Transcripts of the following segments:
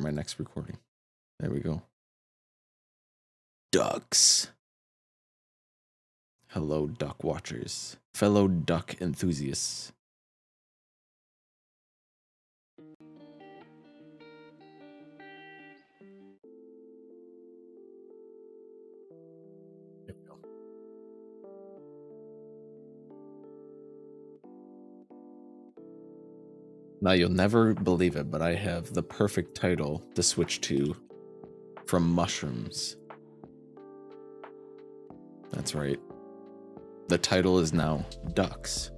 my next recording. There we go. Ducks. Hello, duck watchers. Fellow duck enthusiasts. Now, you'll never believe it, but I have the perfect title to switch to from mushrooms. That's right. The title is now Ducks.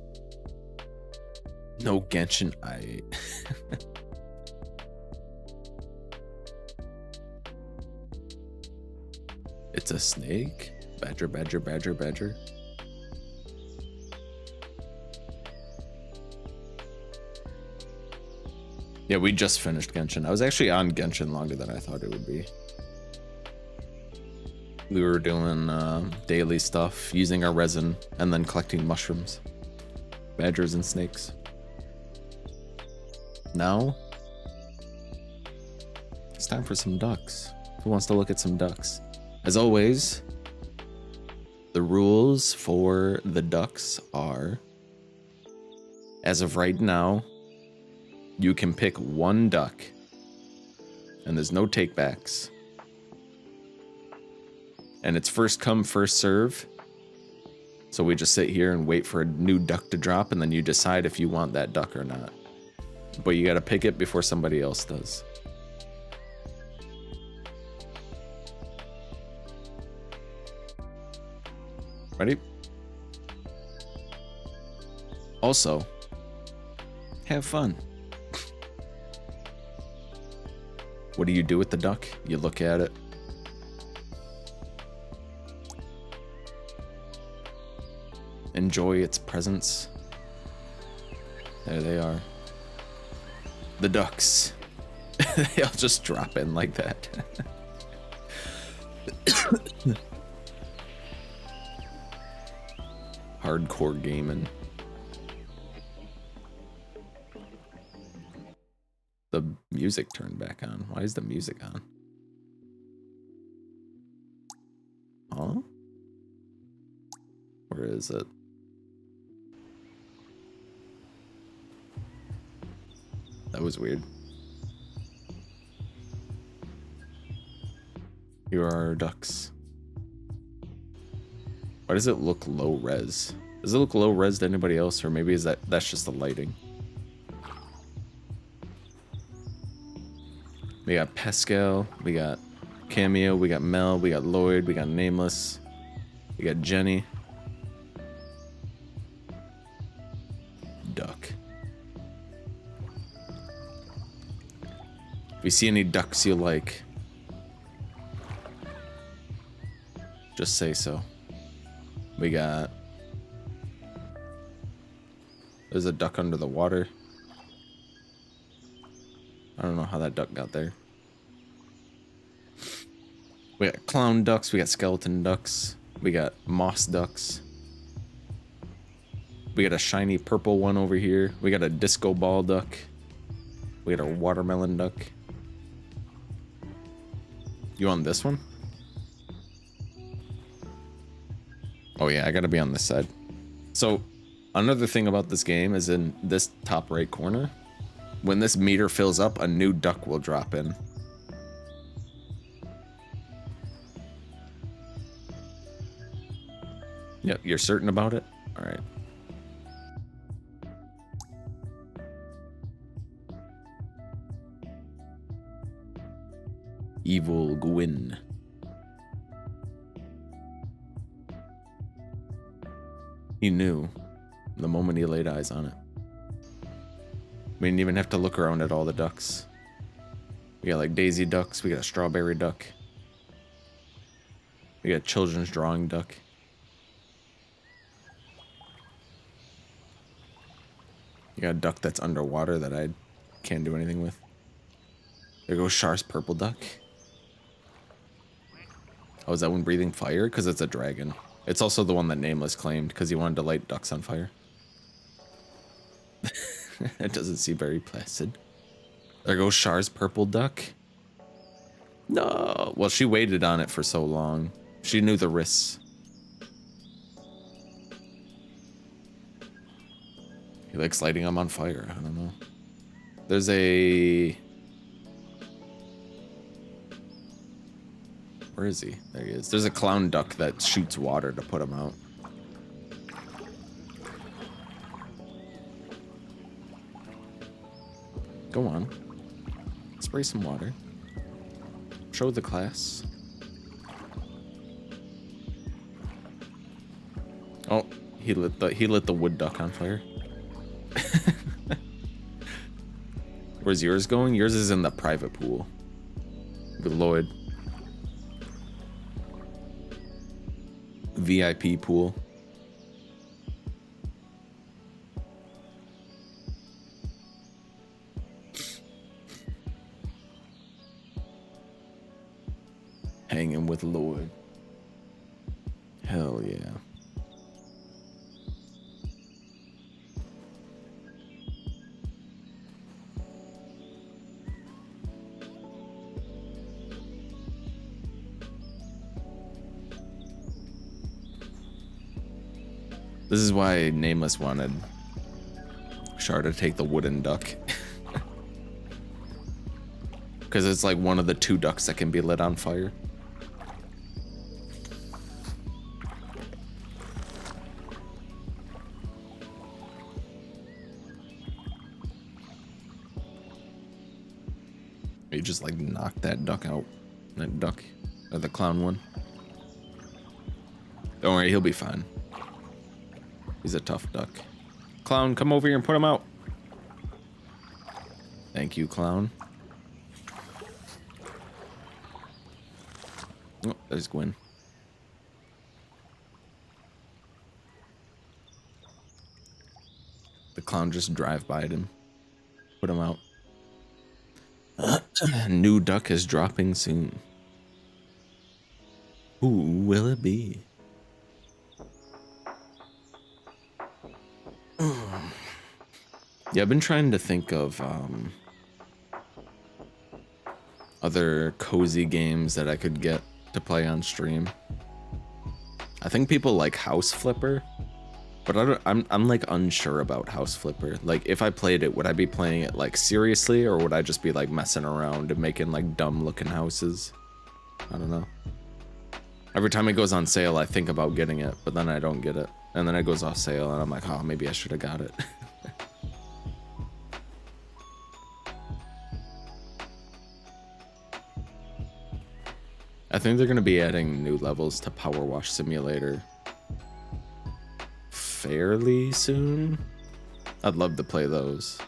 No Genshin. It's a snake? Badger, badger, badger, badger. Yeah, we just finished Genshin. I was actually on Genshin longer than I thought it would be. We were doing daily stuff, using our resin, and then collecting mushrooms. Badgers and snakes. Now, it's time for some ducks. Who wants to look at some ducks? As always, the rules for the ducks are, as of right now, you can pick one duck, and there's no takebacks. And it's first come, first serve. So we just sit here and wait for a new duck to drop, and then you decide if you want that duck or not. But you gotta pick it before somebody else does. Ready? Also, have fun. What do you do with the duck? You look at it. Enjoy its presence. There they are. The ducks. They'll just drop in like that. Hardcore gaming. The music turned back on. Why is the music on? Huh? Where is it? That was weird. Here are our ducks. Why does it look low res? Does it look low res to anybody else, or maybe that's just the lighting? We got Pascal, we got Cameo, we got Mel, we got Lloyd, we got Nameless, we got Jenny. Duck. If you see any ducks you like, just say so. We got... There's a duck under the water. I don't know how that duck got there. We got clown ducks, we got skeleton ducks, we got moss ducks. We got a shiny purple one over here. We got a disco ball duck. We got a watermelon duck. You want this one? Oh yeah, I gotta be on this side. So, another thing about this game is in this top right corner, when this meter fills up, a new duck will drop in. Yep, you're certain about it? Alright. Evil Gwyn. He knew the moment he laid eyes on it. We didn't even have to look around at all the ducks. We got like daisy ducks, we got a strawberry duck. We got a children's drawing duck. You got a duck that's underwater that I can't do anything with. There goes Char's purple duck. Oh, is that one breathing fire? Because it's a dragon. It's also the one that Nameless claimed because he wanted to light ducks on fire. It doesn't seem very placid. There goes Char's purple duck. No. Well, she waited on it for so long. She knew the risks. He likes lighting them on fire. I don't know. There's a... Where is he? There he is. There's a clown duck that shoots water to put him out. Go on. Spray some water. Show the class. Oh, he lit the wood duck on fire. Where's yours going? Yours is in the private pool. With Lloyd. VIP pool. Hanging with Lloyd. Hell yeah. This is why Nameless wanted Char to take the wooden duck. Because it's like one of the 2 ducks that can be lit on fire. You just like knock that duck out. That duck. Or the clown one. Don't worry, he'll be fine. He's a tough duck. Clown, come over here and put him out. Thank you, clown. Oh, there's Gwen. The clown just drive by him. Put him out. New duck is dropping soon. Who will it be? Yeah, I've been trying to think of other cozy games that I could get to play on stream. I think people like House Flipper, but I'm like unsure about House Flipper. Like if I played it, would I be playing it like seriously, or would I just be like messing around and making like dumb looking houses? I don't know. Every time it goes on sale, I think about getting it, but then I don't get it. And then it goes off sale and I'm like, oh, maybe I should have got it. I think they're going to be adding new levels to Power Wash Simulator fairly soon. I'd love to play those.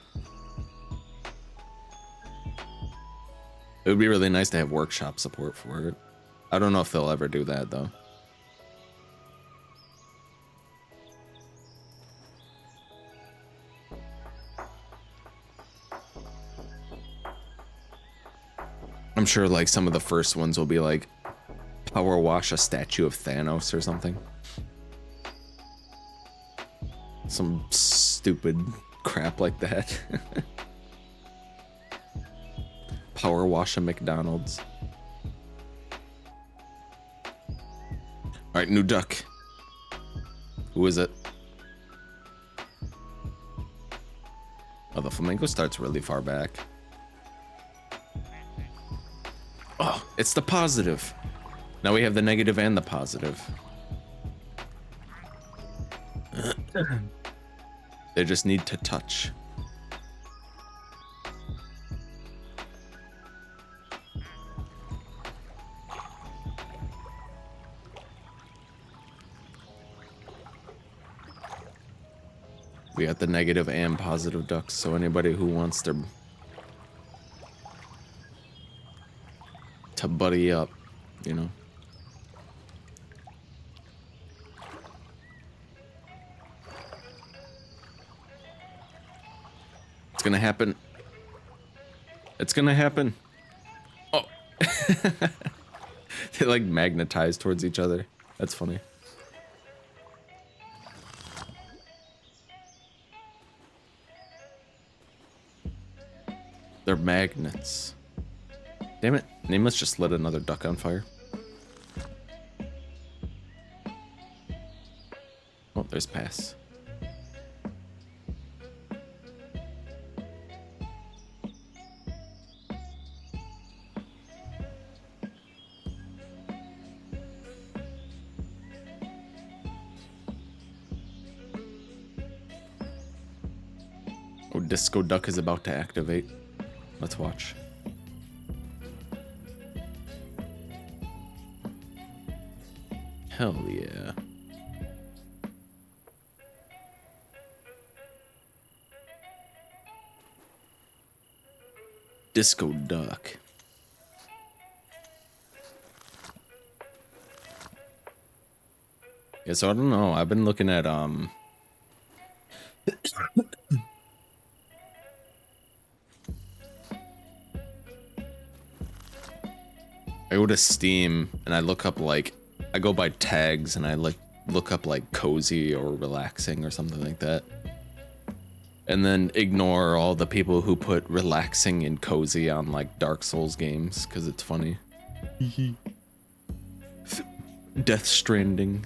It would be really nice to have workshop support for it. I don't know if they'll ever do that though. I'm sure like some of the first ones will be like power wash a statue of Thanos or something. Some stupid crap like that. Power wash a McDonald's. Alright, new duck. Who is it? Oh, the flamingo starts really far back. Oh, it's the positive. Now we have the negative and the positive. They just need to touch. We got the negative and positive ducks, so anybody who wants to buddy up, you know. It's gonna happen. It's gonna happen. Oh. They like magnetize towards each other. That's funny. They're magnets. Damn it. Nameless just lit another duck on fire. Oh, there's pass. Oh, Disco Duck is about to activate. Let's watch. Hell yeah. Disco Duck. Yeah, so I don't know. I've been looking at I go to Steam and I look up like I go by tags and I like look up like cozy or relaxing or something like that. And then ignore all the people who put relaxing and cozy on like Dark Souls games because it's funny. Death Stranding.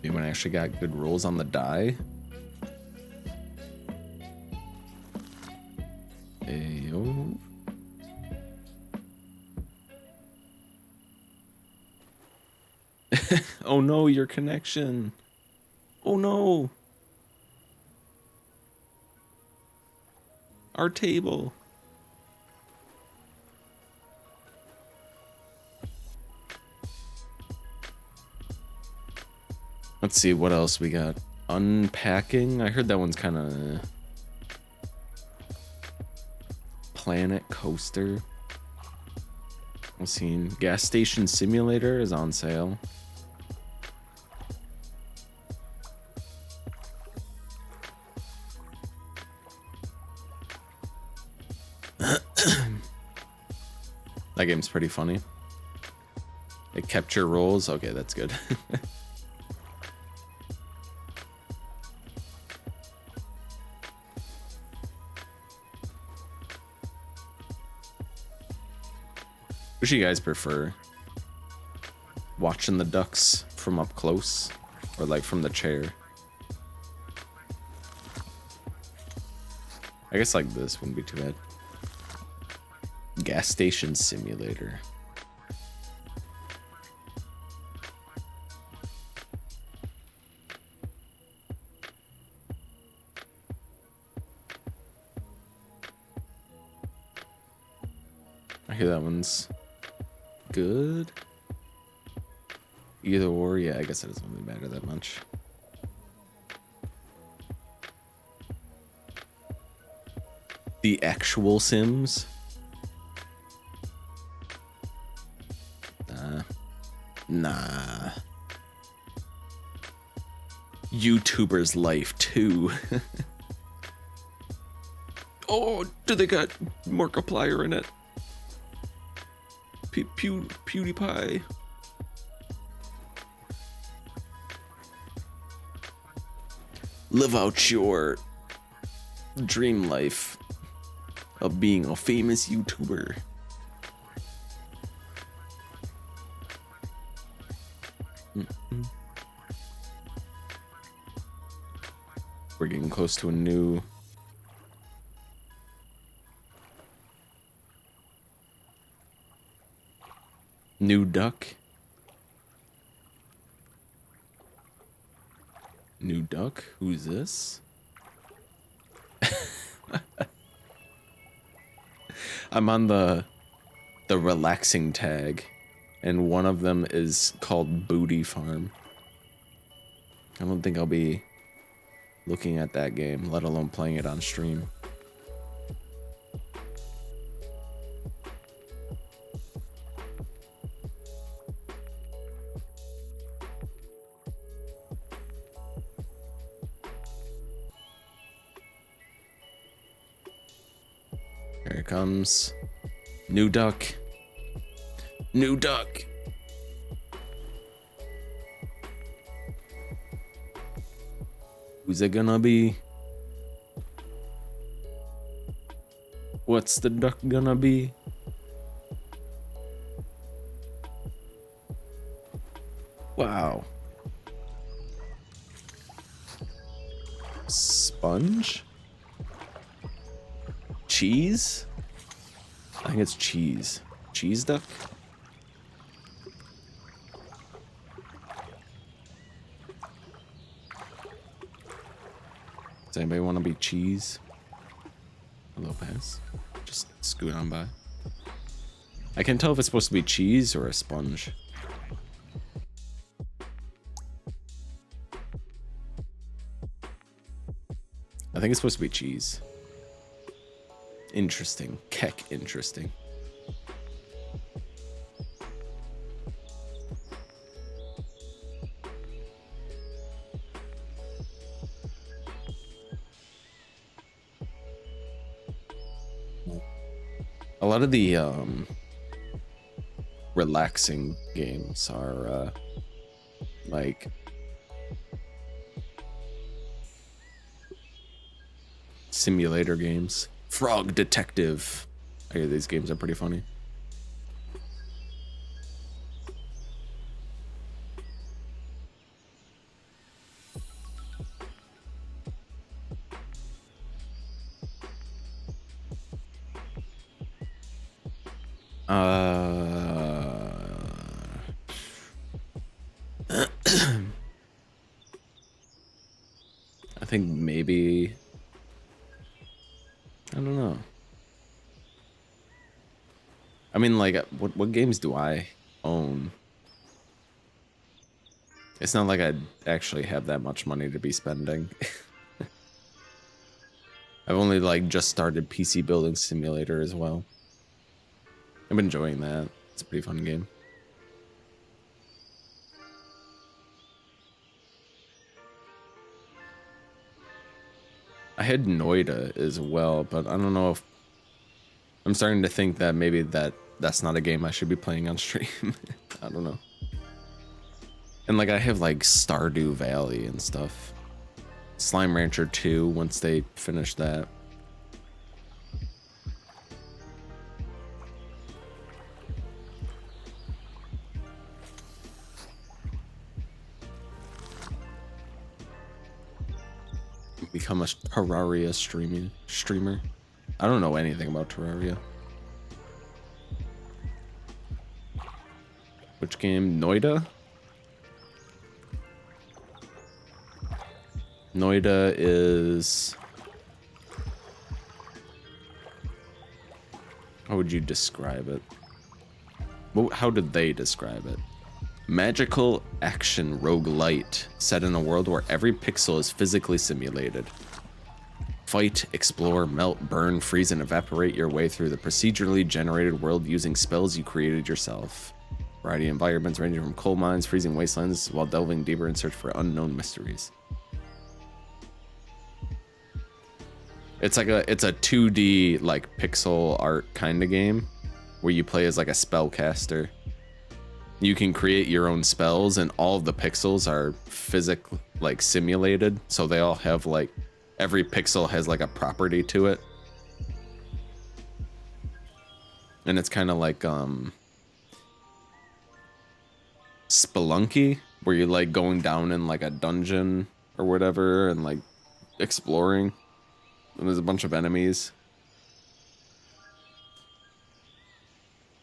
Anyone actually got good rolls on the die? Ayo. Oh no, your connection. Oh no. Our table. Let's see what else we got. Unpacking. I heard that one's kind of Planet Coaster. I've seen Gas Station Simulator is on sale. That game's pretty funny. It capture rolls. Okay, that's good. What do you guys prefer? Watching the ducks from up close or like from the chair? I guess like this wouldn't be too bad. Gas Station Simulator. I hear that one's good. Either or, yeah, I guess it doesn't really matter that much. The actual Sims? Nah. YouTuber's life too. Oh, do they got Markiplier in it? PewDiePie. Live out your dream life of being a famous YouTuber. We're getting close to a new duck. New duck? Who's this? I'm on the relaxing tag, and one of them is called Booty Farm. I don't think I'll be looking at that game, let alone playing it on stream. Here it comes. New duck. New duck. Who's it gonna be? What's the duck gonna be? Wow. Sponge? Cheese? I think it's cheese. Cheese duck? Does anybody want to be cheese? Lopez? Just scoot on by. I can't tell if it's supposed to be cheese or a sponge. I think it's supposed to be cheese. Interesting. Keck interesting. A lot of the relaxing games are like simulator games. Frog Detective. I hear these games are pretty funny. I think maybe, I don't know. I mean, like, what games do I own? It's not like I actually have that much money to be spending. I've only like just started PC Building Simulator as well. I'm enjoying that. It's a pretty fun game. I had Noida as well, but I don't know if I'm starting to think that maybe that's not a game I should be playing on stream. I don't know. And like I have like Stardew Valley and stuff. Slime Rancher 2 once they finish that. Become a Terraria streamer. I don't know anything about Terraria. Which game? Noida? Noida is... How would you describe it? Well, how did they describe it? Magical action roguelite set in a world where every pixel is physically simulated. Fight, explore, melt, burn, freeze, and evaporate your way through the procedurally generated world using spells you created yourself. Variety of environments ranging from coal mines, freezing wastelands, while delving deeper in search for unknown mysteries. It's like it's a 2D like pixel art kind of game where you play as like a spellcaster. You can create your own spells, and all of the pixels are physically like simulated, so they all have like every pixel has like a property to it, and it's kind of like Spelunky, where you're like going down in like a dungeon or whatever and like exploring, and there's a bunch of enemies.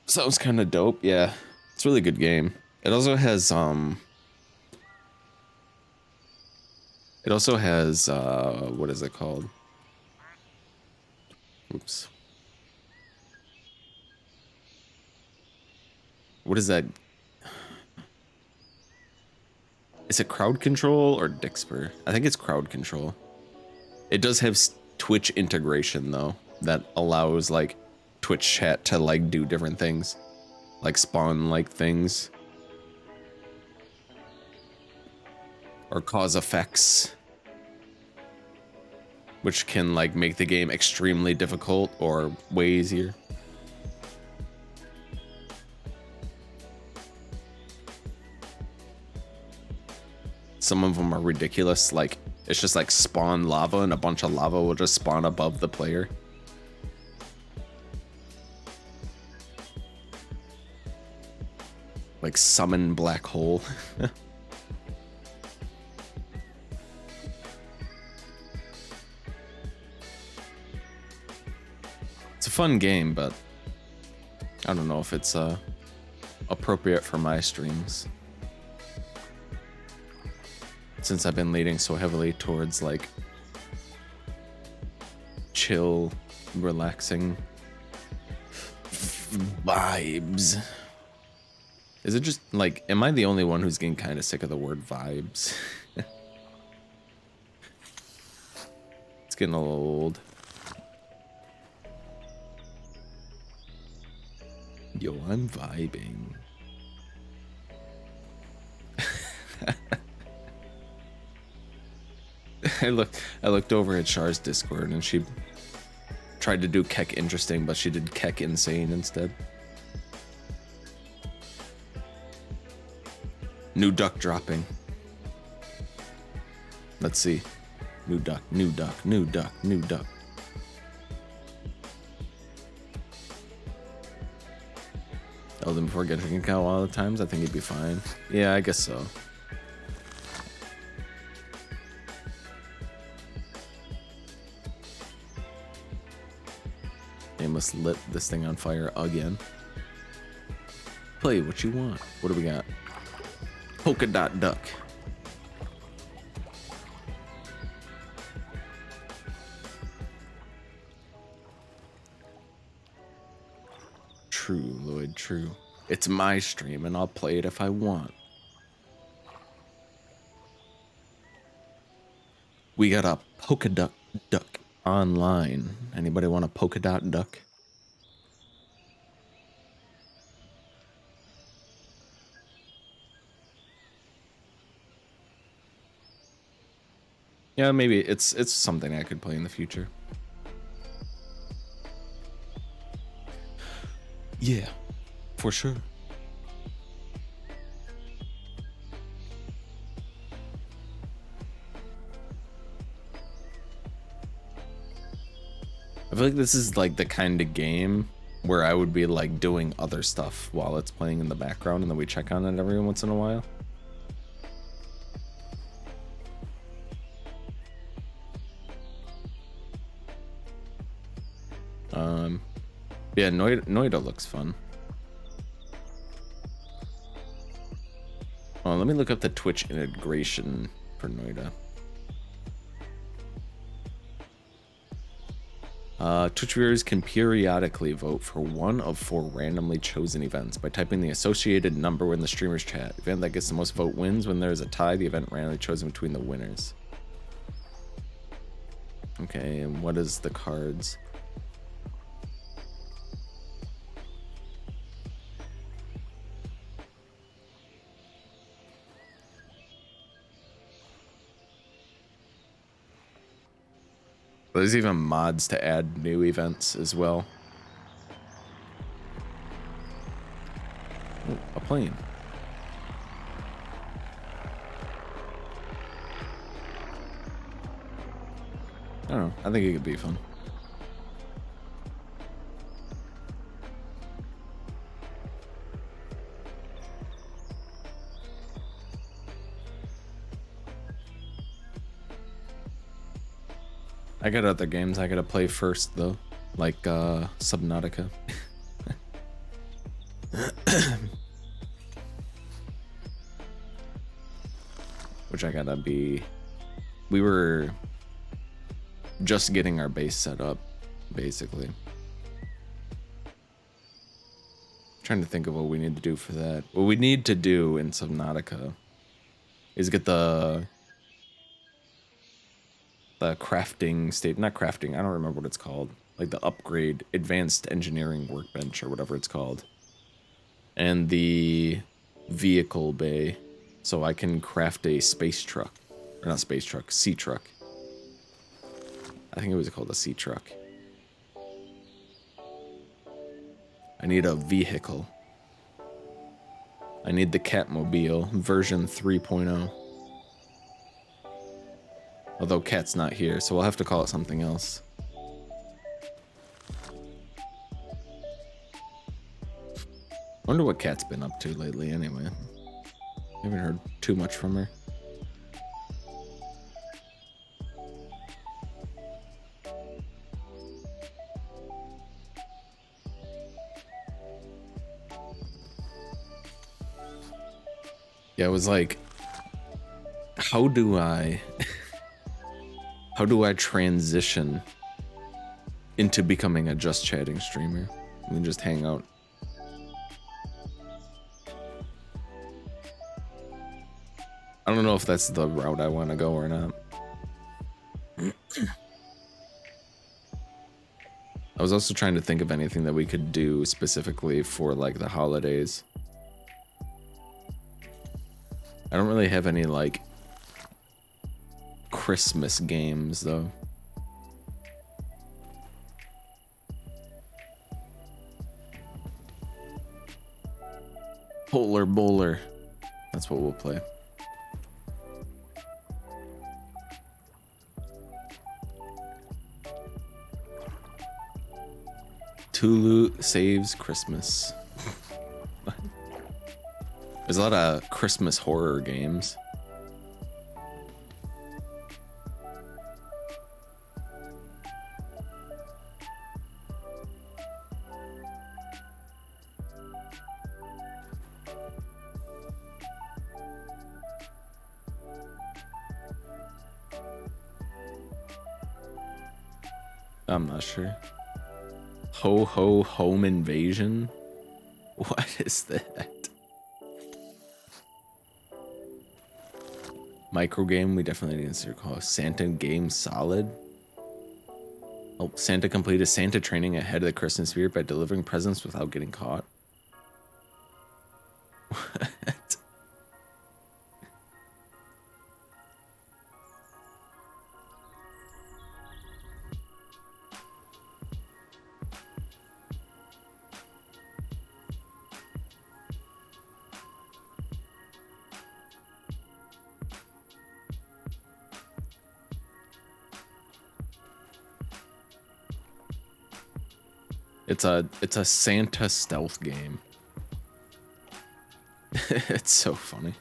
Sounds kind of dope. Yeah, it's a really good game. It also has what is it called? Oops. What is that? Is it crowd control or Dixper? I think it's crowd control. It does have Twitch integration though, that allows like Twitch chat to like do different things, like spawn like things or cause effects, which can like make the game extremely difficult or way easier. Some of them are ridiculous, like It's just like spawn lava and a bunch of lava will just spawn above the player. Like summon black hole. It's a fun game, but I don't know if it's appropriate for my streams. Since I've been leaning so heavily towards like chill, relaxing vibes. Is it just like, am I the only one who's getting kind of sick of the word vibes? It's getting a little old. Yo, I'm vibing. I looked over at Char's Discord and she tried to do Keck interesting, but she did Keck insane instead. New duck dropping. Let's see. New duck, new duck, new duck, new duck. Elden before getting count all the times, I think he'd be fine. Yeah, I guess so. Amos lit this thing on fire again. Play what you want. What do we got? Polka dot duck. True, Lloyd, true. It's my stream and I'll play it if I want. We got a polka dot duck online. Anybody want a polka dot duck? Yeah, maybe it's something I could play in the future. Yeah, for sure. I feel like this is like the kind of game where I would be like doing other stuff while it's playing in the background and then we check on it every once in a while. Yeah, Noida looks fun. Oh, let me look up the Twitch integration for Noida. Twitch viewers can periodically vote for one of 4 randomly chosen events by typing the associated number in the streamer's chat. The event that gets the most vote wins. When there is a tie, the event randomly chosen between the winners. Okay, and what is the cards? There's even mods to add new events as well. Oh, a plane. I don't know. I think it could be fun. I got other games I gotta play first though, like Subnautica. Which I gotta be. We were just getting our base set up, basically. Trying to think of what we need to do for that. What we need to do in Subnautica is get the crafting state, not crafting, I don't remember what it's called, like the upgrade advanced engineering workbench or whatever it's called, and the vehicle bay, so I can craft a space truck, or not space truck, sea truck. I think it was called a sea truck. I need a vehicle. I need the Catmobile version 3.0. Although Cat's not here, so we'll have to call it something else. Wonder what Cat's been up to lately anyway. Haven't heard too much from her. Yeah, it was like, how do I transition into becoming a just chatting streamer? I mean, just hang out. I don't know if that's the route I want to go or not. I was also trying to think of anything that we could do specifically for like the holidays. I don't really have any like Christmas games though. Polar Bowler. That's what we'll play. Tulu saves Christmas. There's a lot of Christmas horror games. I'm not sure. Ho Ho Home Invasion? What is that? Micro game we definitely need to call Santa Game Solid. Oh, Santa completed Santa training ahead of the Christmas spirit by delivering presents without getting caught. What? It's a Santa stealth game. It's so funny.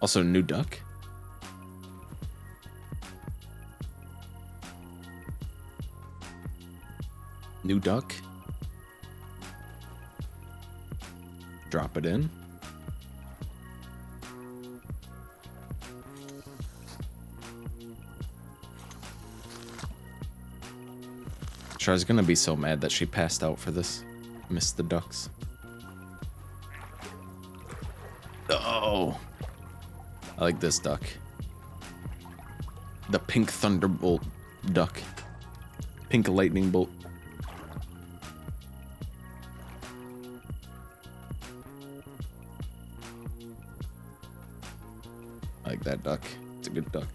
Also, new duck. New duck. Drop it in. Char's gonna be so mad that she passed out for this. Missed the ducks. Oh, I like this duck. The pink thunderbolt duck. Pink lightning bolt. I like that duck. It's a good duck.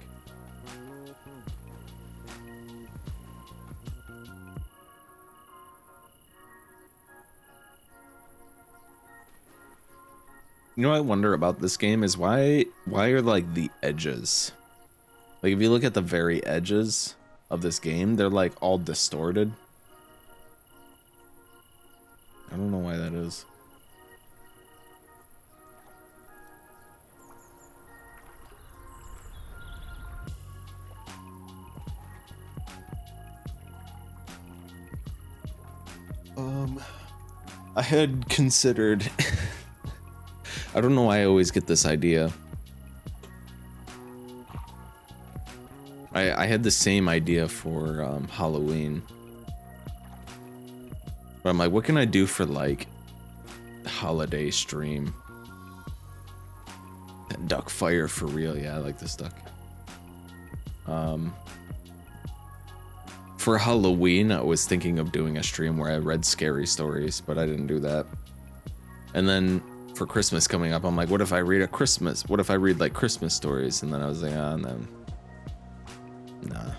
You know what I wonder about this game is why are like the edges, like if you look at the very edges of this game, they're like all distorted. I don't know why that is. I had considered I don't know why I always get this idea. I had the same idea for Halloween. But I'm like, what can I do for like holiday stream? That duck fire for real. Yeah, I like this duck. For Halloween, I was thinking of doing a stream where I read scary stories, but I didn't do that. And then for Christmas coming up, I'm like, what if I read what if I read like Christmas stories? And then I was like, ah, no. Nah.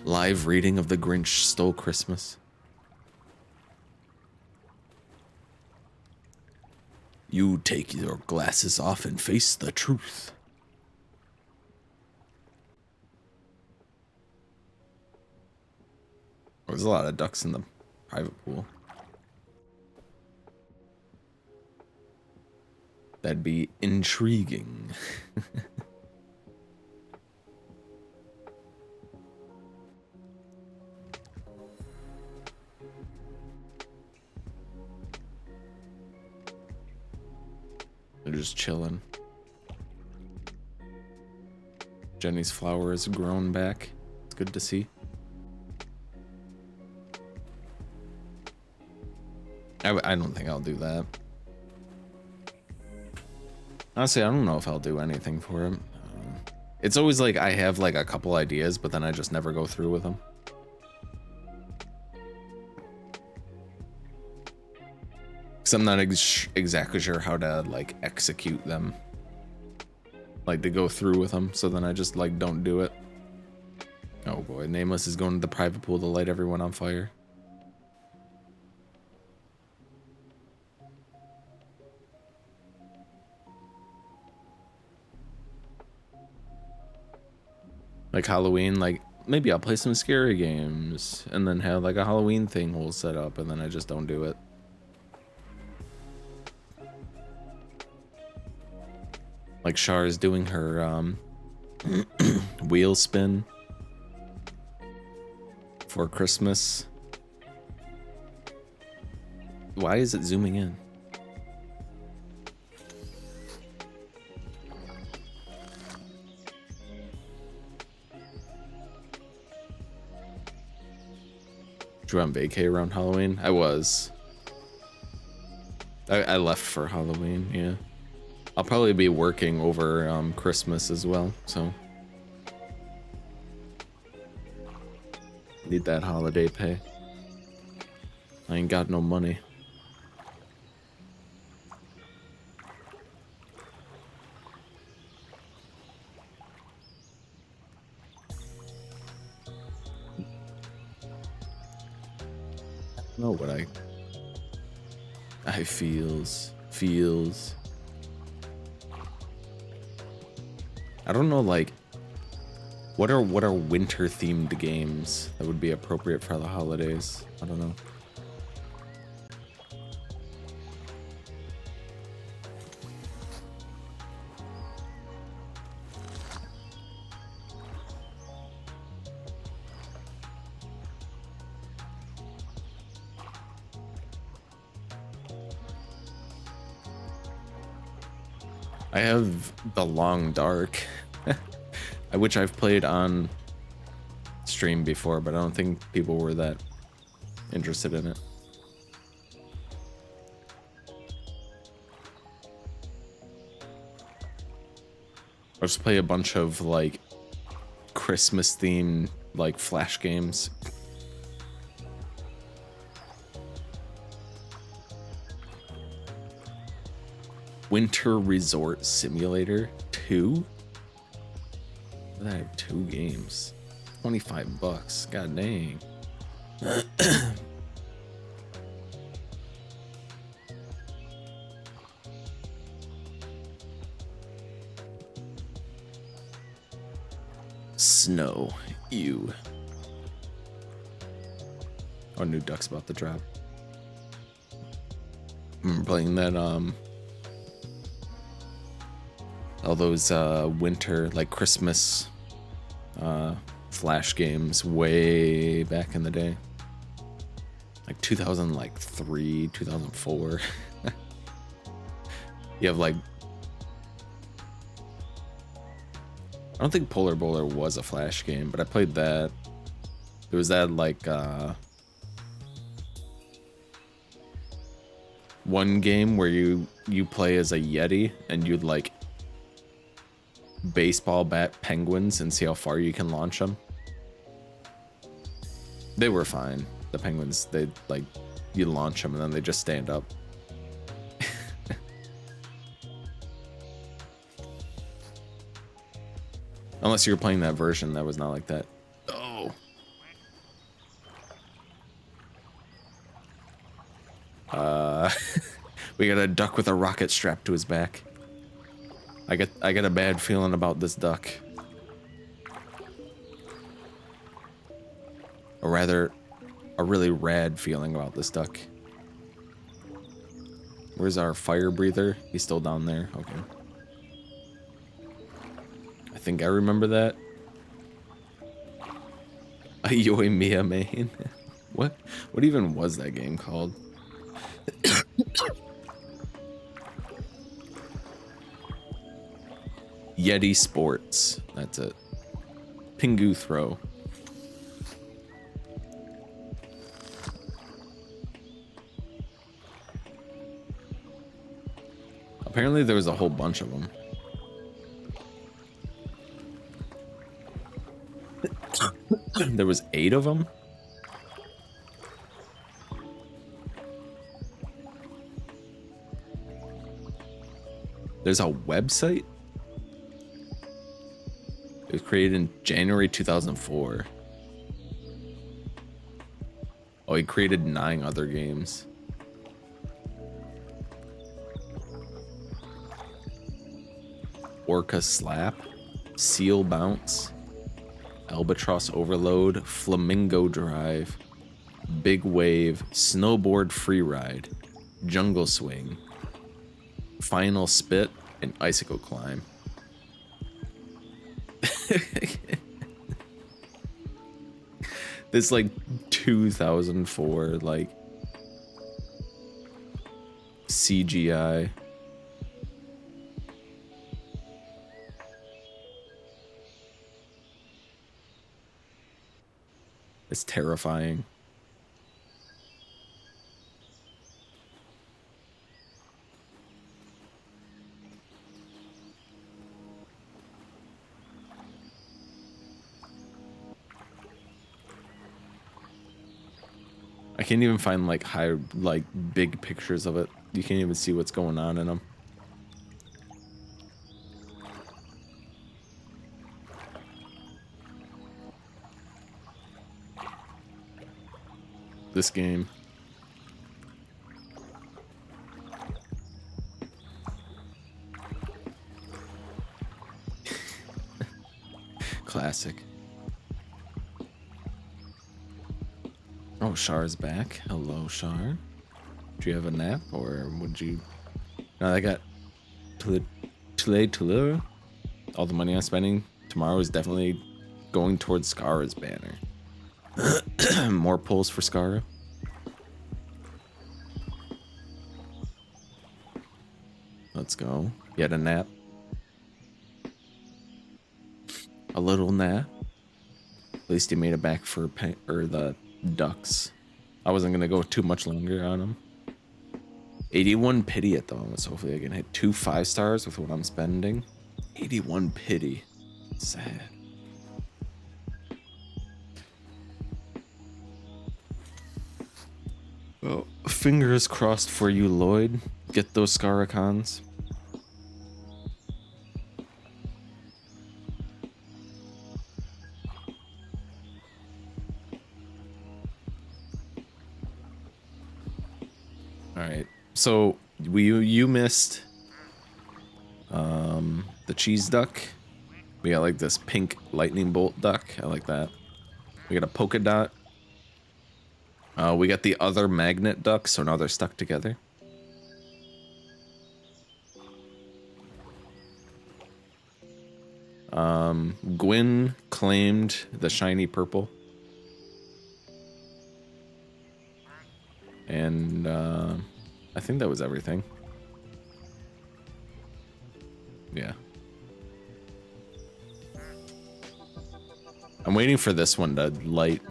Live reading of The Grinch Stole Christmas. You take your glasses off and face the truth. There's a lot of ducks in the private pool. That'd be intriguing. They're just chilling. Jenny's flower has grown back. It's good to see. I don't think I'll do that. Honestly, I don't know if I'll do anything for him. It's always like I have like a couple ideas, but then I just never go through with them. Because I'm not exactly sure how to like execute them. Like to go through with them, so then I just like don't do it. Oh boy, Nameless is going to the private pool to light everyone on fire. Like Halloween, like maybe I'll play some scary games and then have like a Halloween thing we'll set up, and then I just don't do it. Like Char is doing her wheel spin for Christmas. Why is it zooming in? You were on vacay around Halloween? I was. I left for Halloween, yeah. I'll probably be working over Christmas as well, so. Need that holiday pay. I ain't got no money. Know what I feels. I don't know, like what are winter themed games that would be appropriate for the holidays? I don't know. I have The Long Dark, which I've played on stream before, but I don't think people were that interested in it. I just play a bunch of like Christmas themed like flash games. Winter Resort Simulator 2? I have 2 games. $25. God dang. Snow. Ew. Oh, new duck's about to drop. I'm playing that, all those winter, like Christmas flash games way back in the day, like 2003, 2004. You have like, I don't think Polar Bowler was a flash game, but I played that. There was that like one game where you play as a Yeti and you'd like baseball bat penguins and see how far you can launch them. They were fine. The penguins, they like, you launch them and then they just stand up. Unless you were playing that version that was not like that. Oh. We got a duck with a rocket strapped to his back. I get a bad feeling about this duck. Or rather, a really rad feeling about this duck. Where's our fire breather? He's still down there. Okay. I think I remember that. Ayoi Mia main. What even was that game called? Yeti Sports. That's it. Pingu Throw. Apparently there was a whole bunch of them. There was 8 of them? There's a website? It was created in January 2004. Oh, he created 9 other games. Orca Slap, Seal Bounce, Albatross Overload, Flamingo Drive, Big Wave, Snowboard Freeride, Jungle Swing, Final Spit, and Icicle Climb. This like 2004 like CGI. It's terrifying. I can't even find like big pictures of it. You can't even see what's going on in them. This game. Classic. Oh, Char's back. Hello, Char. Do you have a nap, or would you? No, I got Tule. All the money I'm spending tomorrow is definitely going towards Scarra's banner. More pulls for Scarra. Let's go. Yet a nap. A little nap. At least he made it back for the ducks. I wasn't gonna go too much longer on him. 81 pity at the moment, so hopefully I can hit 2 5-stars with what I'm spending. 81 pity. Sad. Well, fingers crossed for you, Lloyd. Get those Scaracons. Alright, so you missed the cheese duck. We got like this pink lightning bolt duck. I like that. We got a polka dot. We got the other magnet duck, so now they're stuck together. Gwyn claimed the shiny purple. And I think that was everything. Yeah. I'm waiting for this one to light.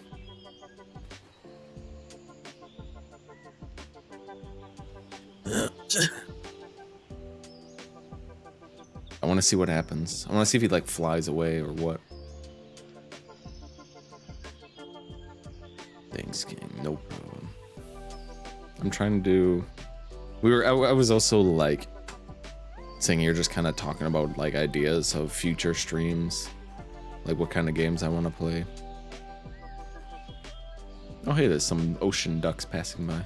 I want to see what happens. I want to see if he like flies away or what. Thanks, King. No problem. I'm trying to do. I was also like saying you're just kind of talking about like ideas of future streams, like what kind of games I want to play. Oh, hey, there's some ocean ducks passing by.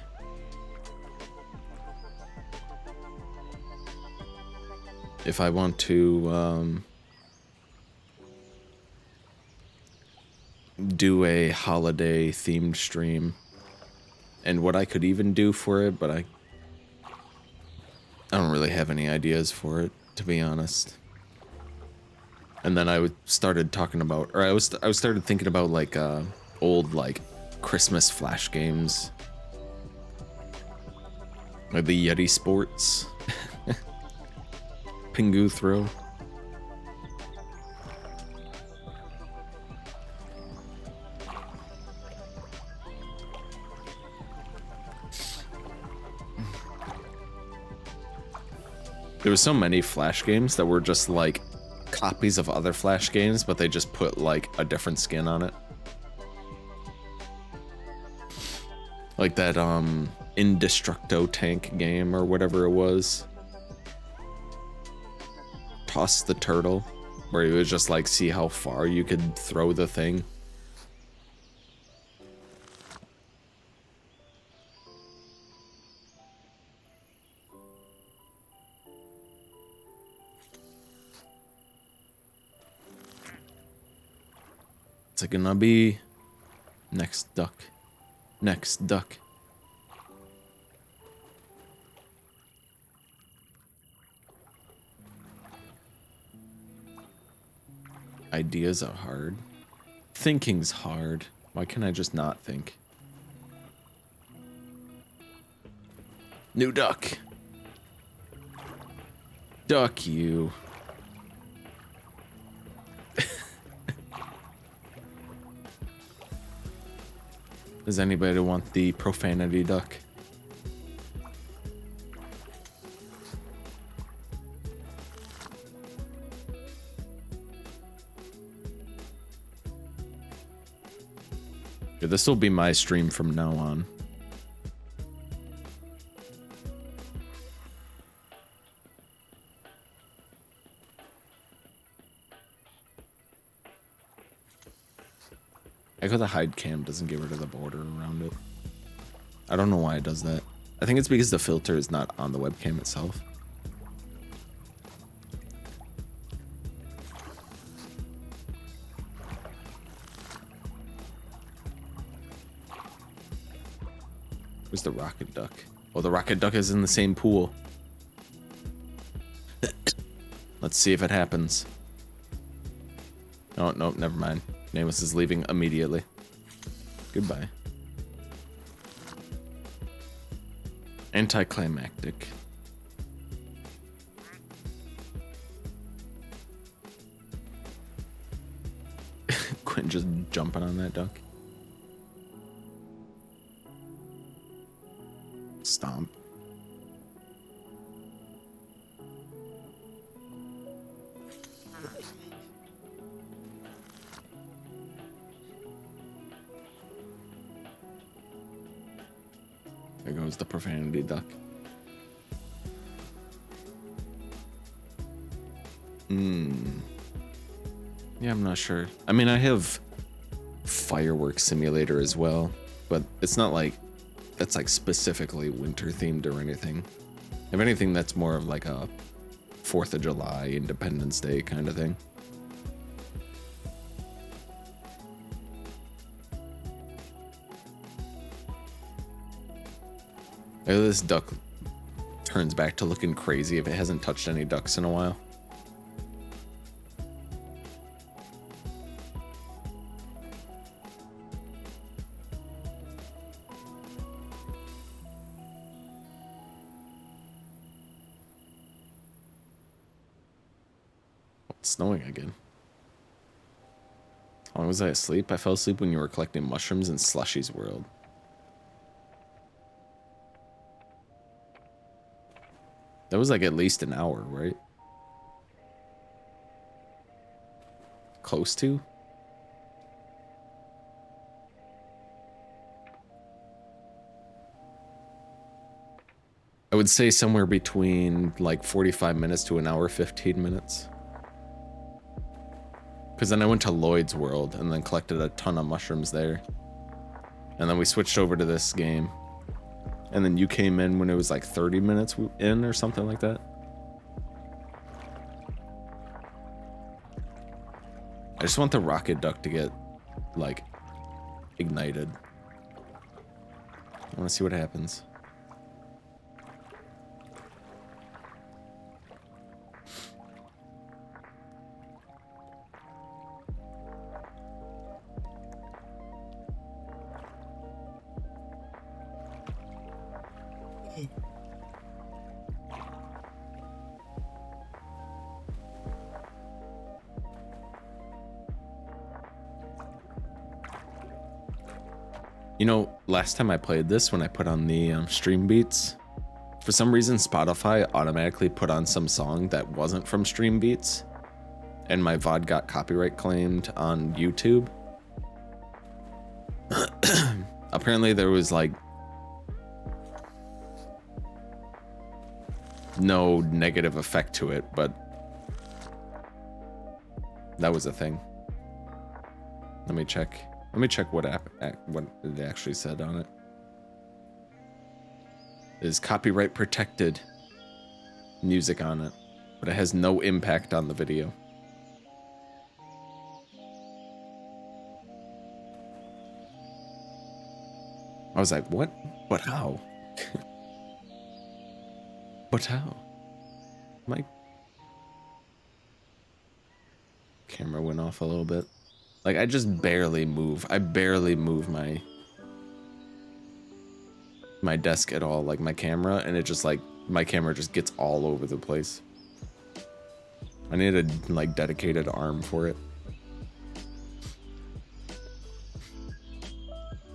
If I want to do a holiday themed stream, and what I could even do for it, but I don't really have any ideas for it, to be honest. And then I started talking about, or I started thinking about like old like Christmas flash games, like the Yeti Sports, Pingu Throw. There were so many flash games that were just like copies of other flash games, but they just put like a different skin on it. Like that Indestructo tank game or whatever it was. Toss the Turtle, where it was just like see how far you could throw the thing. It's like gonna be next duck. Next duck. Ideas are hard. Thinking's hard. Why can't I just not think? New duck. Duck you. Does anybody want the profanity duck? Yeah, this will be my stream from now on. I go the hide cam doesn't get rid of the border around it. I don't know why it does that. I think it's because the filter is not on the webcam itself. Where's the rocket duck? Oh, the rocket duck is in the same pool. Let's see if it happens. Oh, no, never mind. Namus is leaving immediately. Goodbye. Anticlimactic. Quinn just jumping on that duck. Stomp. There goes the profanity duck. Yeah, I'm not sure. I mean, I have Fireworks Simulator as well, but it's not like that's like specifically winter themed or anything. If anything, that's more of like a 4th of July, Independence Day kind of thing. This duck turns back to looking crazy if it hasn't touched any ducks in a while. It's snowing again. How long was I asleep? I fell asleep when you were collecting mushrooms in Slushy's world. That was like at least an hour, right? Close to? I would say somewhere between like 45 minutes to an hour, 15 minutes. Because then I went to Lloyd's world and then collected a ton of mushrooms there. And then we switched over to this game. And then you came in when it was like 30 minutes in or something like that. I just want the rocket duck to get, like, ignited. I want to see what happens. You know, last time I played this, when I put on the stream beats, for some reason Spotify automatically put on some song that wasn't from stream beats, and my VOD got copyright claimed on YouTube. Apparently there was like no negative effect to it, but that was a thing. Let me check. Let me check what it actually said on it. It is copyright protected music on it, but it has no impact on the video. I was like, what? But how? But how? My camera went off a little bit. Like, I just barely move. I barely move my desk at all, like my camera, and it just like, my camera just gets all over the place. I need a like dedicated arm for it.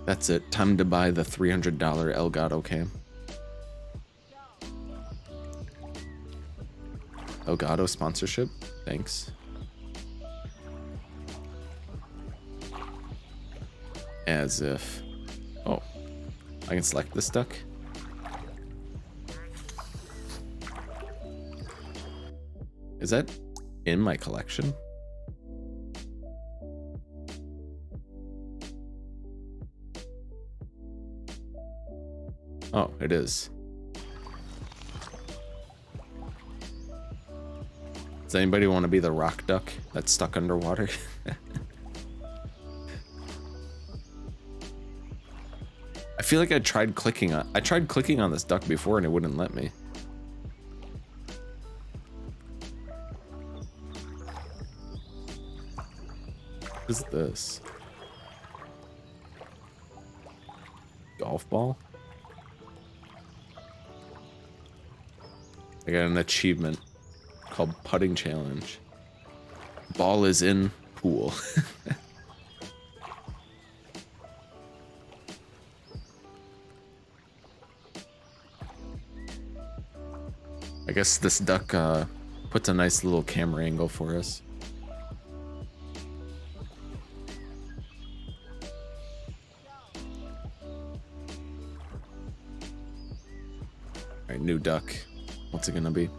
That's it. Time to buy the $300 Elgato cam. Elgato sponsorship? Thanks. As if... Oh. I can select this duck? Is that in my collection? Oh, it is. Does anybody want to be the rock duck that's stuck underwater? I feel like I tried clicking on this duck before and it wouldn't let me. What is this? Golf ball? I got an achievement called Putting Challenge. Ball is in pool. I guess this duck puts a nice little camera angle for us. Alright, new duck. What's it gonna be?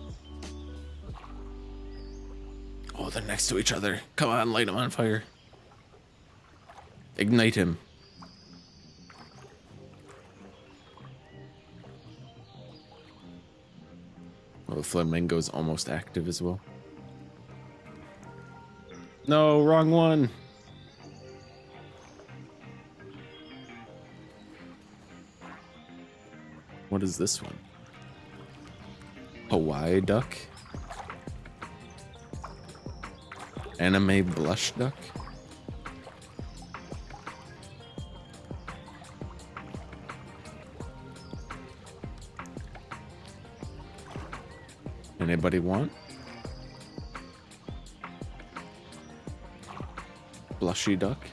Oh, they're next to each other. Come on, light him on fire. Ignite him. Well, the flamingo's almost active as well. No, wrong one. What is this one? Hawaii duck? Anime blush duck? Anybody want? Blushy duck?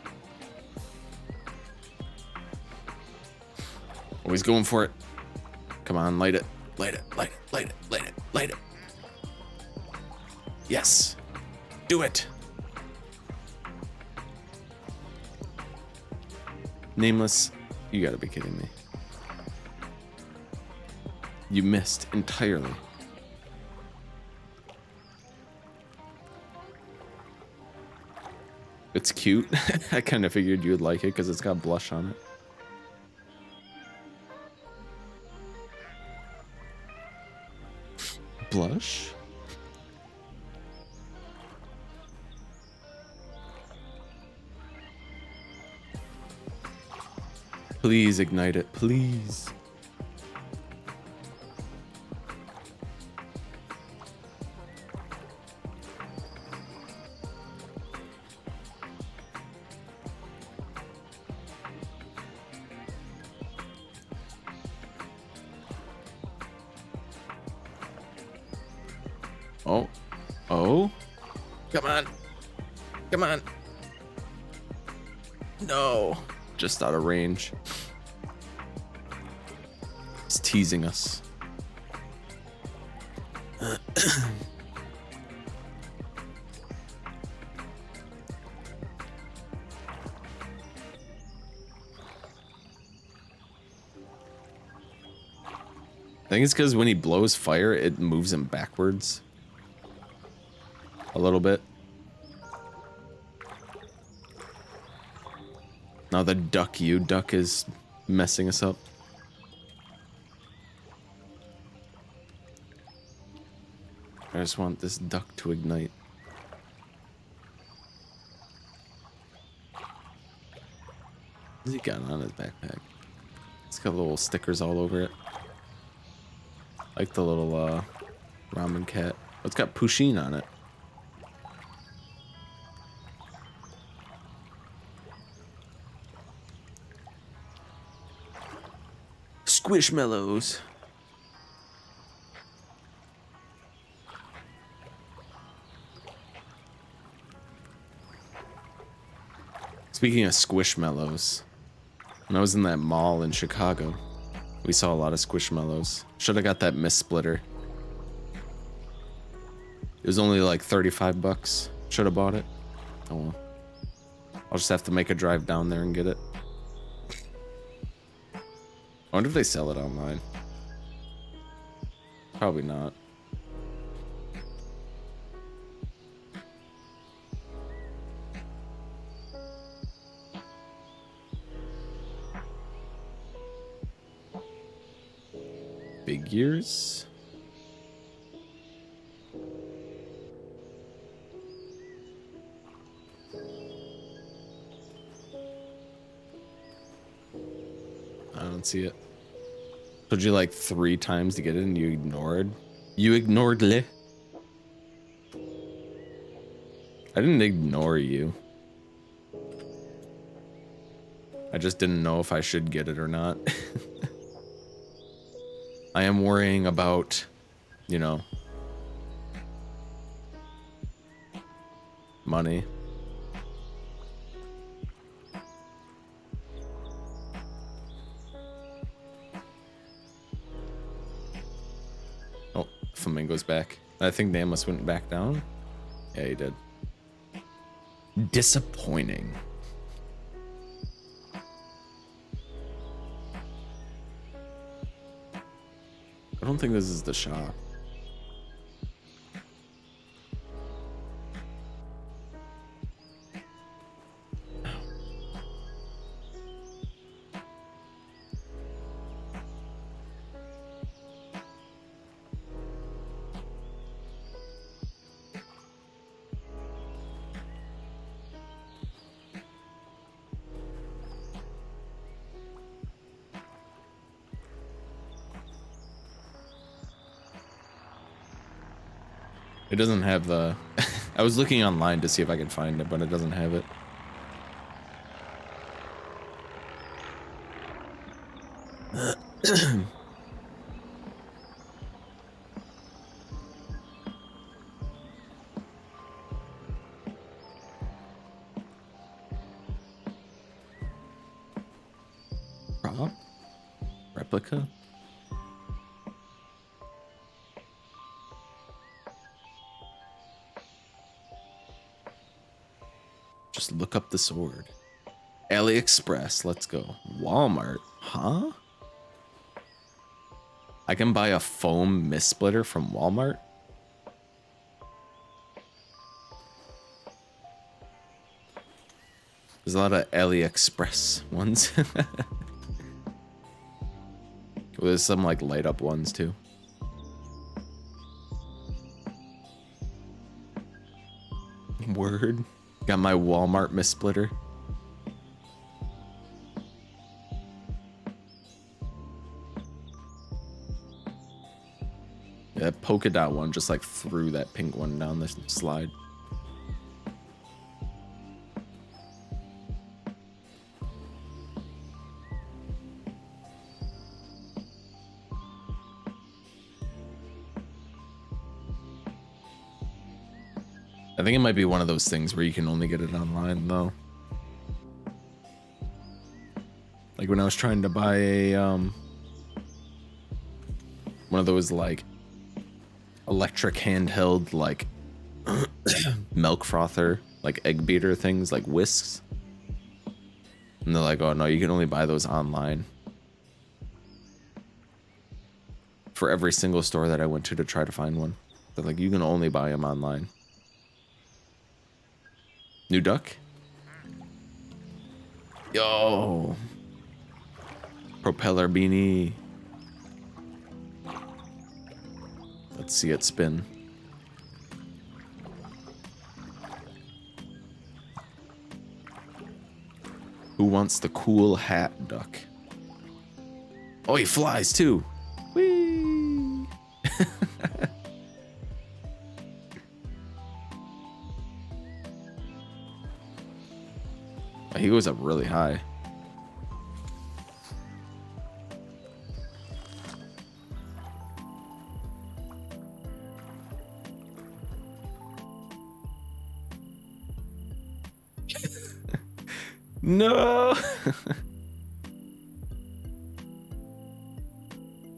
Always going for it. Come on, light it. Light it, light it, light it, light it, light it. Yes. Do it. Nameless, you gotta be kidding me. You missed entirely. It's cute. I kind of figured you'd like it because it's got blush on it. Blush? Please ignite it, please. Oh, oh, come on, come on. No, just out of range. He's teasing us. I think it's because when he blows fire, it moves him backwards. A little bit. Now the duck is messing us up. I just want this duck to ignite. What's he got on his backpack? It's got little stickers all over it. Like the little ramen cat. Oh, it's got Pusheen on it. Squishmallows. Speaking of Squishmallows, when I was in that mall in Chicago, we saw a lot of Squishmallows. Should have got that Mist Splitter. It was only like 35 bucks. Should have bought it. Oh well. I'll just have to make a drive down there and get it. I wonder if they sell it online. Probably not. Figures. I don't see it. Told you like 3 times to get it and you ignored. You ignored le. I didn't ignore you. I just didn't know if I should get it or not. I am worrying about, you know, money. Oh, Flamingo's back. I think Nameless went back down. Yeah, he did. Disappointing. I don't think this is the shop. It doesn't have the... I was looking online to see if I could find it, but it doesn't have it. Prop? Replica? Just look up the sword. AliExpress, let's go. Walmart, huh? I can buy a foam mist splitter from Walmart? There's a lot of AliExpress ones. There's some like light up ones too. Word. Got my Walmart mist splitter. That polka dot one just like threw that pink one down this slide. I think it might be one of those things where you can only get it online though. Like when I was trying to buy a one of those like electric handheld like milk frother, like egg beater things, like whisks. And they're like, oh no, you can only buy those online. For every single store that I went to try to find one. They're like, you can only buy them online. New duck? Yo! Propeller beanie. Let's see it spin. Who wants the cool hat duck? Oh, he flies too. Whee! He goes up really high. No!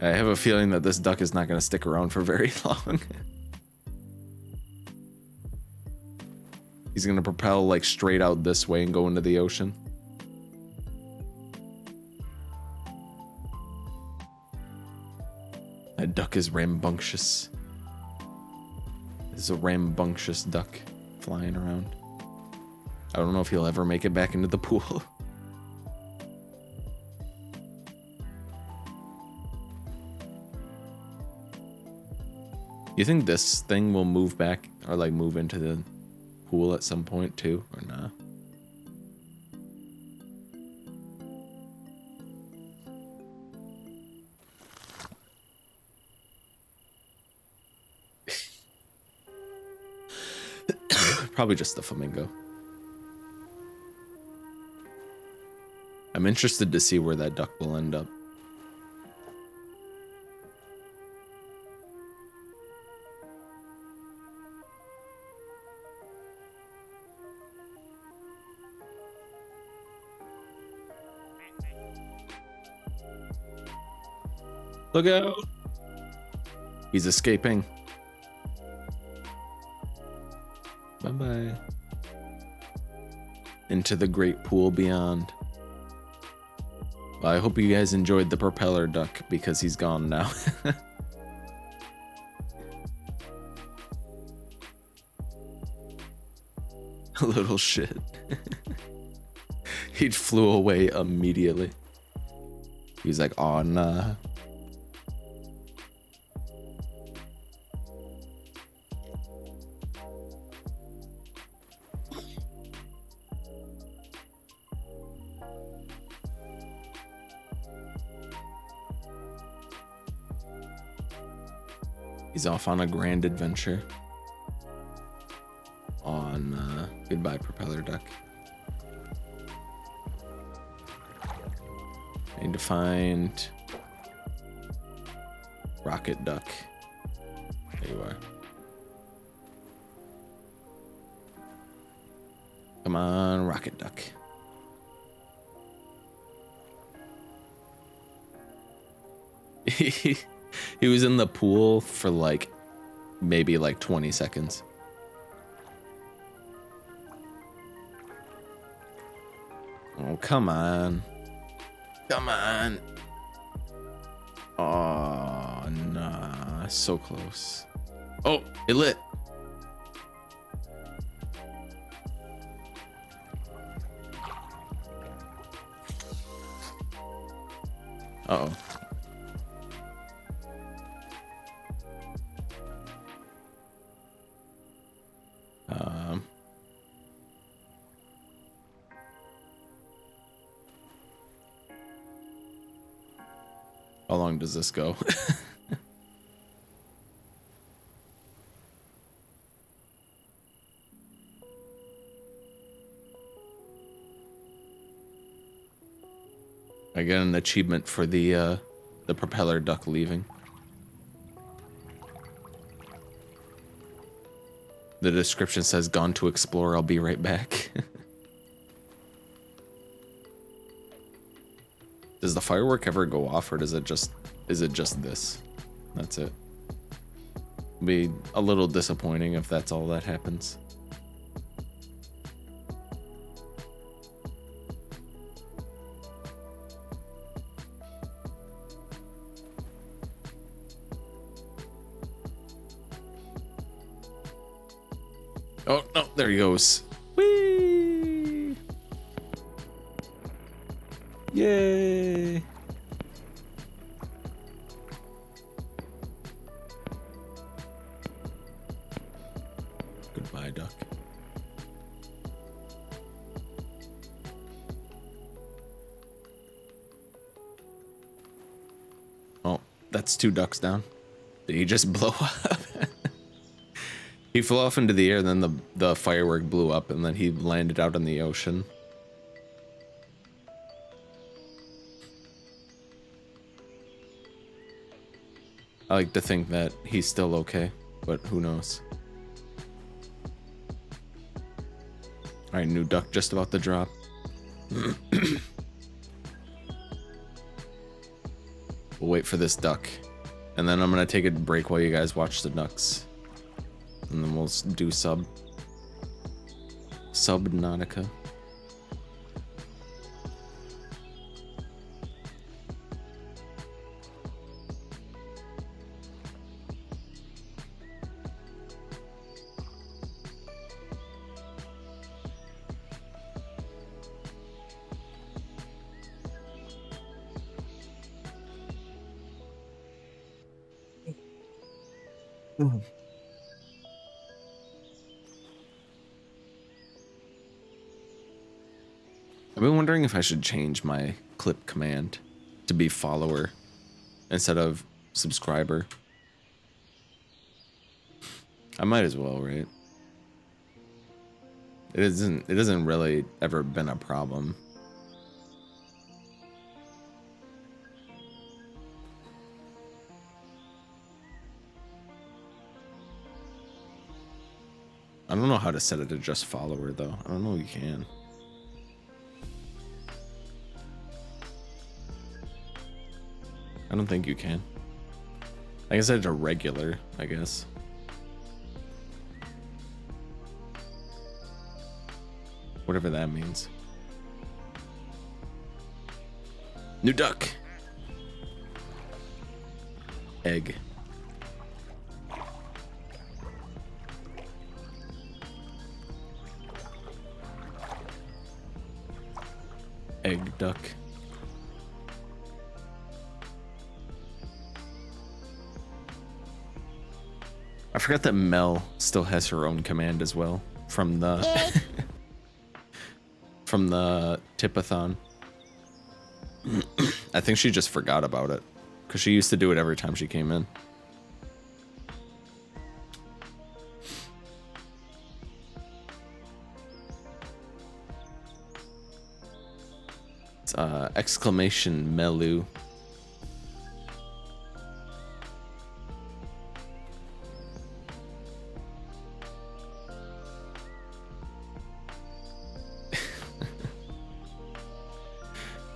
I have a feeling that this duck is not going to stick around for very long. He's going to propel like straight out this way and go into the ocean. That duck is rambunctious. This is a rambunctious duck flying around. I don't know if he'll ever make it back into the pool. You think this thing will move back or like move into the pool at some point too, or nah? Probably just the flamingo. I'm interested to see where that duck will end up. Look out! He's escaping. Bye-bye. Into the great pool beyond. Well, I hope you guys enjoyed the propeller duck because he's gone now. Little shit. He flew away immediately. He's like, oh nah. He's off on a grand adventure. On goodbye, propeller duck. I need to find rocket duck. There you are. Come on, rocket duck. He was in the pool for like maybe like 20 seconds. Oh, come on. Come on. Oh, nah. So close. Oh, it lit. Uh-oh. How long does this go? I get an achievement for the propeller duck leaving. The description says, "Gone to explore, I'll be right back." Does the firework ever go off, or is it just this? That's it. Be a little disappointing if that's all that happens. Oh, no, there he goes. Whee! Yay! Goodbye, duck. Oh, that's 2 ducks down. Did he just blow up? He flew off into the air, then the firework blew up, and then he landed out in the ocean. I like to think that he's still okay, but who knows? Alright, new duck just about to drop. We'll wait for this duck. And then I'm gonna take a break while you guys watch the ducks. And then we'll do Subnautica. I've been wondering if I should change my clip command to be follower instead of subscriber. I might as well, right? It hasn't really ever been a problem. I don't know how to set it to just follower though. I don't know if you can. I don't think you can. I can set it to regular, I guess. Whatever that means. New duck. Egg. Egg duck. I forgot that Mel still has her own command as well from the from the tipathon. I think she just forgot about it because she used to do it every time she came in. It's exclamation Melu.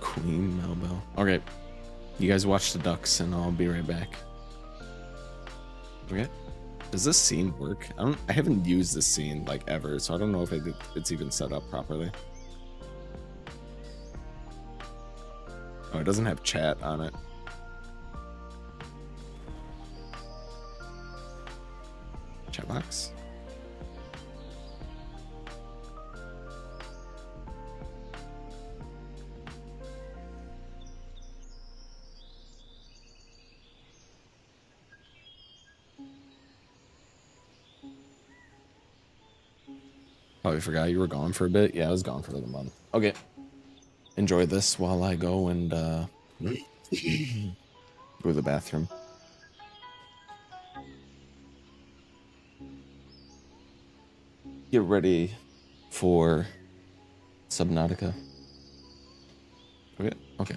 Queen Melbell. Okay, you guys watch the ducks and I'll be right back. Okay, does this scene work? I haven't used this scene like ever, so I don't know if it's even set up properly. Oh, it doesn't have chat on it. Chat box? Probably forgot you were gone for a bit. Yeah, I was gone for like a month. Okay. Enjoy this while I go and go to the bathroom. Get ready for Subnautica. Okay. Okay.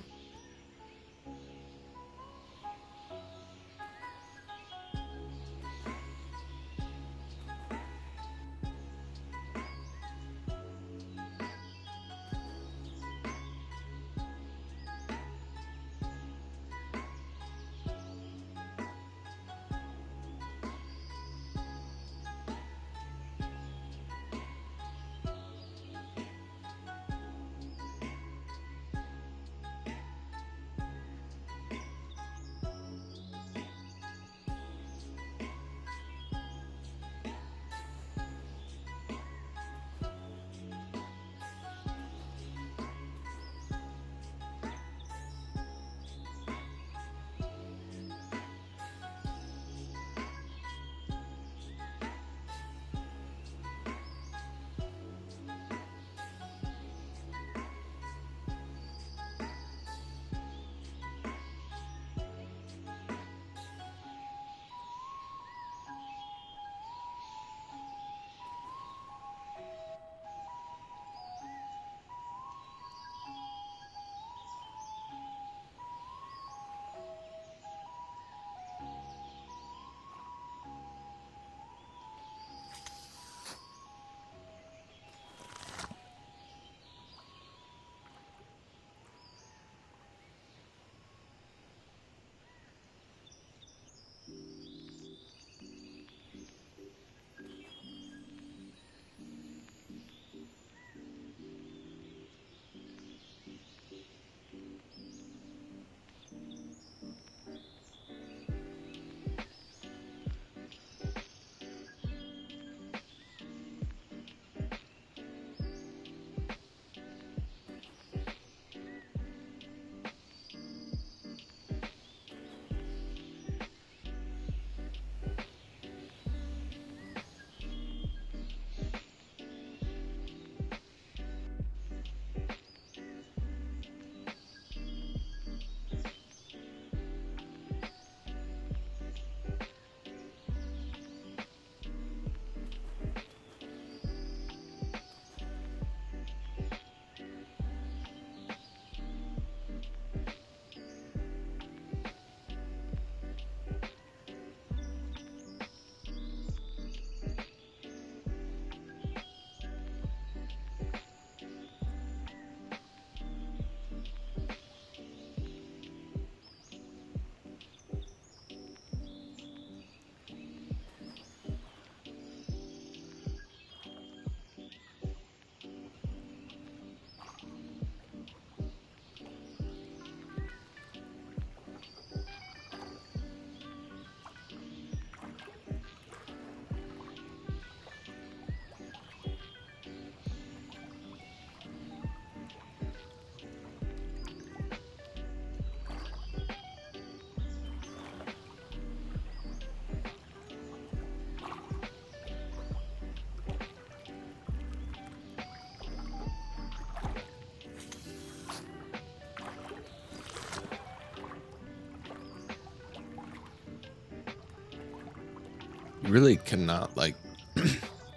really cannot like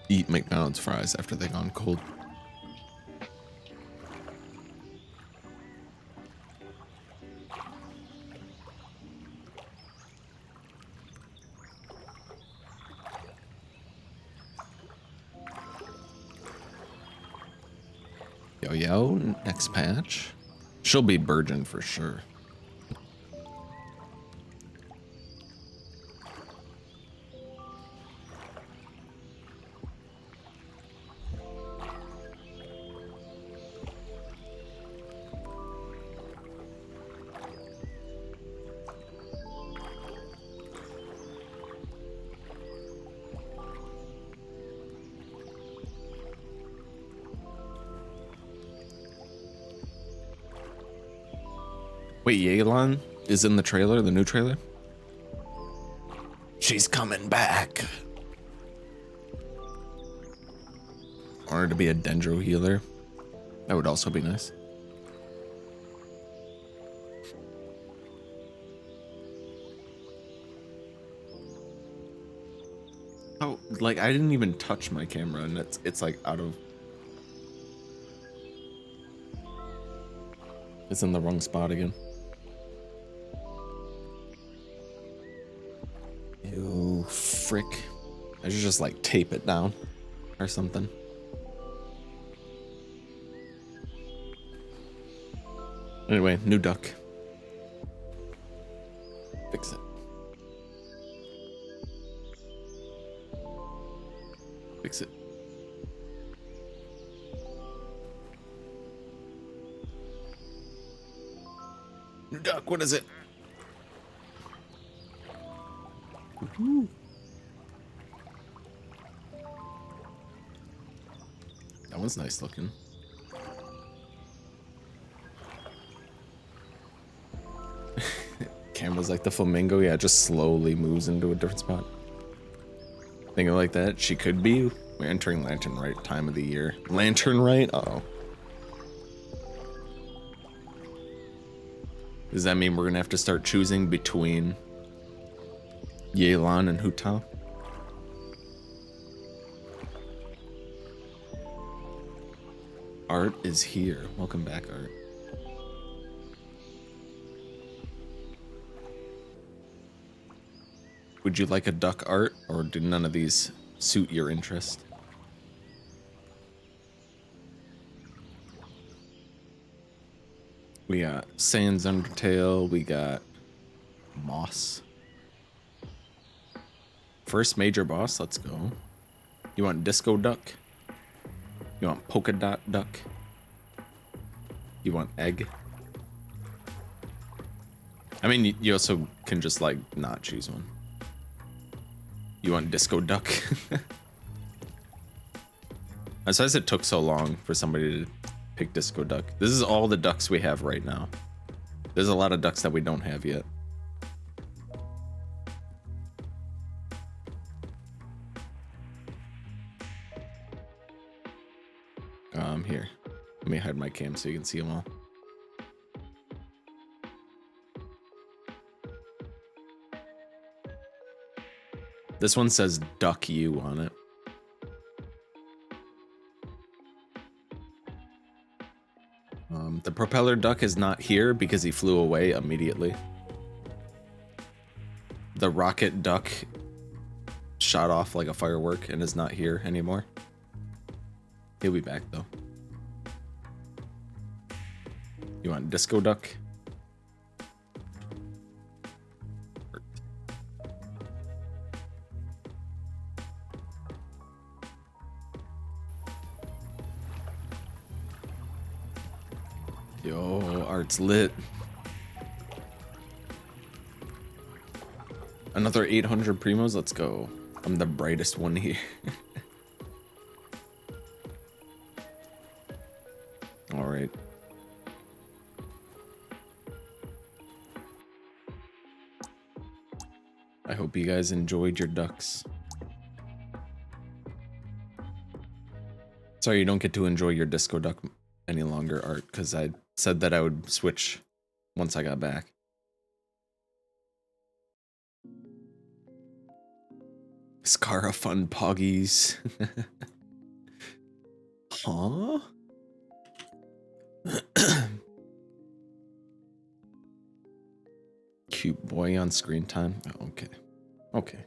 eat McDonald's fries after they've gone cold. Yo, next patch. She'll be Burgeon for sure. Wait, Yelan is in the trailer, the new trailer? She's coming back. I want her to be a Dendro healer. That would also be nice. Oh, like I didn't even touch my camera and it's like out of... It's in the wrong spot again. Ew, frick. I should just like tape it down or something. Anyway, new duck. Fix it. Fix it. New duck, what is it? Woo-hoo. That one's nice looking. Camera's like the flamingo, yeah, it just slowly moves into a different spot. Thinking like that, she could be. We're entering Lantern Rite time of the year. Lantern Rite? Uh-oh. Does that mean we're gonna have to start choosing between Yelan and Hu Tao? Art is here. Welcome back, Art. Would you like a duck, Art, or do none of these suit your interest? We got Sans Undertale, we got Moss. First major boss, let's go. You want Disco Duck? You want Polka Dot Duck? You want Egg? I mean, you also can just like not choose one. You want Disco Duck? I'm surprised it took so long for somebody to pick Disco Duck. This is all the ducks we have right now. There's a lot of ducks that we don't have yet. Here. Let me hide my cam so you can see them all. This one says Duck You on it. The propeller duck is not here because he flew away immediately. The rocket duck shot off like a firework and is not here anymore. He'll be back though. You want Disco Duck? Yo, Art's lit. Another 800 primos, let's go. I'm the brightest one here. All right. I hope you guys enjoyed your ducks. Sorry you don't get to enjoy your Disco Duck any longer, Art, because I said that I would switch once I got back. Scara fun poggies. Huh? Cute boy on screen time. Oh, okay. Okay.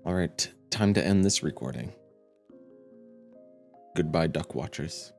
All right. Time to end this recording. Goodbye, duck watchers.